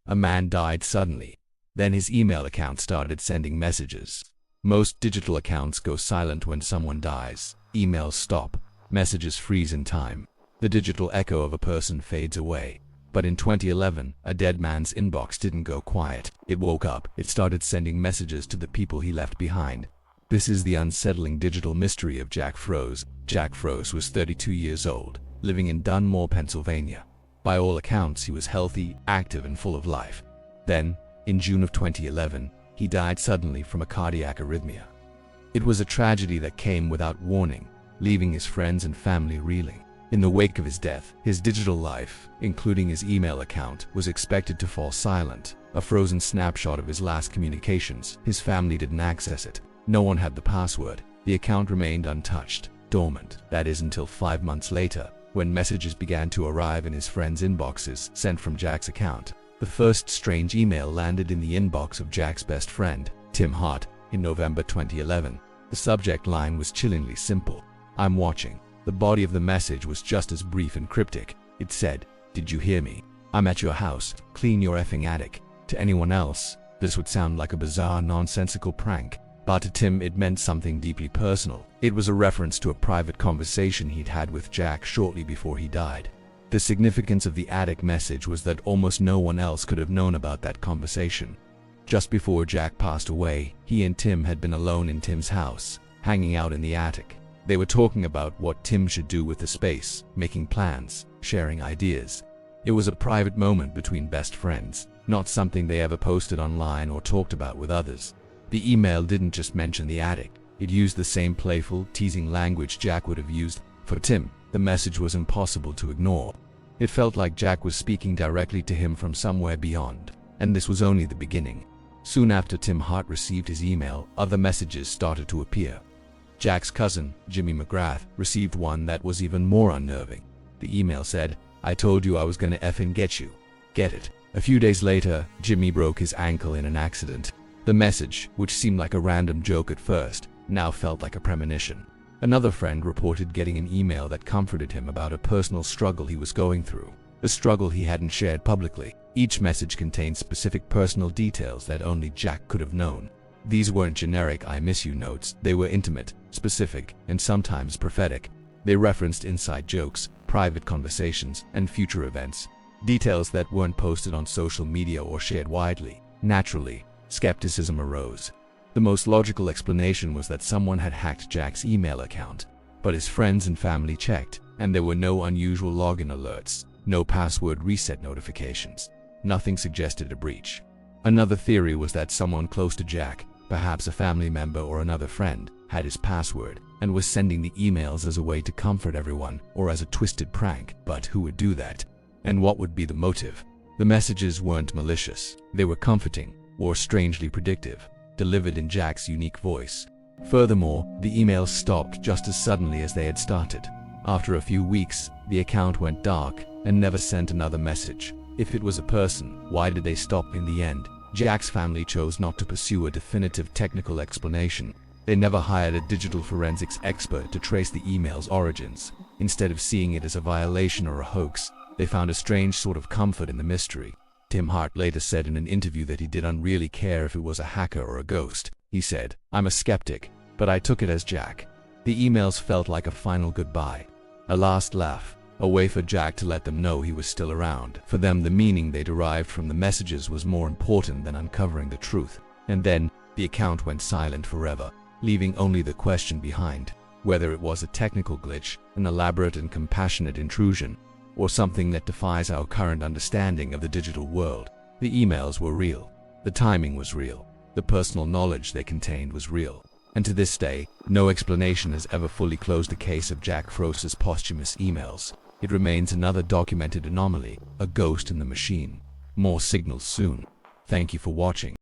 A man died suddenly. Then his email account started sending messages. Most digital accounts go silent when someone dies. Emails stop. Messages freeze in time. The digital echo of a person fades away. But in 2011, a dead man's inbox didn't go quiet. It woke up. It started sending messages to the people he left behind. This is the unsettling digital mystery of Jack Froese. Jack Froese was 32 years old, living in Dunmore, Pennsylvania. By all accounts, he was healthy, active, and full of life. Then, in June of 2011, he died suddenly from a cardiac arrhythmia. It was a tragedy that came without warning, leaving his friends and family reeling. In the wake of his death, his digital life, including his email account, was expected to fall silent. A frozen snapshot of his last communications. His family didn't access it. No one had the password. The account remained untouched, dormant. That is until 5 months later, when messages began to arrive in his friends' inboxes sent from Jack's account. The first strange email landed in the inbox of Jack's best friend, Tim Hart, in November 2011. The subject line was chillingly simple. "I'm watching." The body of the message was just as brief and cryptic. It said, "Did you hear me? I'm at your house. Clean your effing attic." To anyone else, this would sound like a bizarre, nonsensical prank. But to Tim, it meant something deeply personal. It was a reference to a private conversation he'd had with Jack shortly before he died. The significance of the attic message was that almost no one else could have known about that conversation. Just before Jack passed away, he and Tim had been alone in Tim's house, hanging out in the attic. They were talking about what Tim should do with the space, making plans, sharing ideas. It was a private moment between best friends, not something they ever posted online or talked about with others. The email didn't just mention the attic. It used the same playful, teasing language Jack would have used. For Tim, the message was impossible to ignore. It felt like Jack was speaking directly to him from somewhere beyond. And this was only the beginning. Soon after Tim Hart received his email, other messages started to appear. Jack's cousin, Jimmy McGrath, received one that was even more unnerving. The email said, "I told you I was gonna effing get you. Get it?" A few days later, Jimmy broke his ankle in an accident. The message, which seemed like a random joke at first, now felt like a premonition. Another friend reported getting an email that comforted him about a personal struggle he was going through, a struggle he hadn't shared publicly. Each message contained specific personal details that only Jack could have known. These weren't generic "I miss you" notes. They were intimate, specific, and sometimes prophetic. They referenced inside jokes, private conversations, and future events. Details that weren't posted on social media or shared widely. Naturally, skepticism arose. The most logical explanation was that someone had hacked Jack's email account. But his friends and family checked, and there were no unusual login alerts, no password reset notifications. Nothing suggested a breach. Another theory was that someone close to Jack, perhaps a family member or another friend, had his password and was sending the emails as a way to comfort everyone or as a twisted prank. But who would do that? And what would be the motive? The messages weren't malicious. They were comforting, or strangely predictive, delivered in Jack's unique voice. Furthermore, the emails stopped just as suddenly as they had started. After a few weeks, the account went dark and never sent another message. If it was a person, why did they stop in the end? Jack's family chose not to pursue a definitive technical explanation. They never hired a digital forensics expert to trace the email's origins. Instead of seeing it as a violation or a hoax, they found a strange sort of comfort in the mystery. Tim Hart later said in an interview that he didn't really care if it was a hacker or a ghost. He said, "I'm a skeptic, but I took it as Jack." The emails felt like a final goodbye, a last laugh, a way for Jack to let them know he was still around. For them, the meaning they derived from the messages was more important than uncovering the truth. And then, the account went silent forever, leaving only the question behind, whether it was a technical glitch, an elaborate and compassionate intrusion, or something that defies our current understanding of the digital world. The emails were real. The timing was real. The personal knowledge they contained was real. And to this day, no explanation has ever fully closed the case of Jack Froese's posthumous emails. It remains another documented anomaly, a ghost in the machine. More signals soon. Thank you for watching.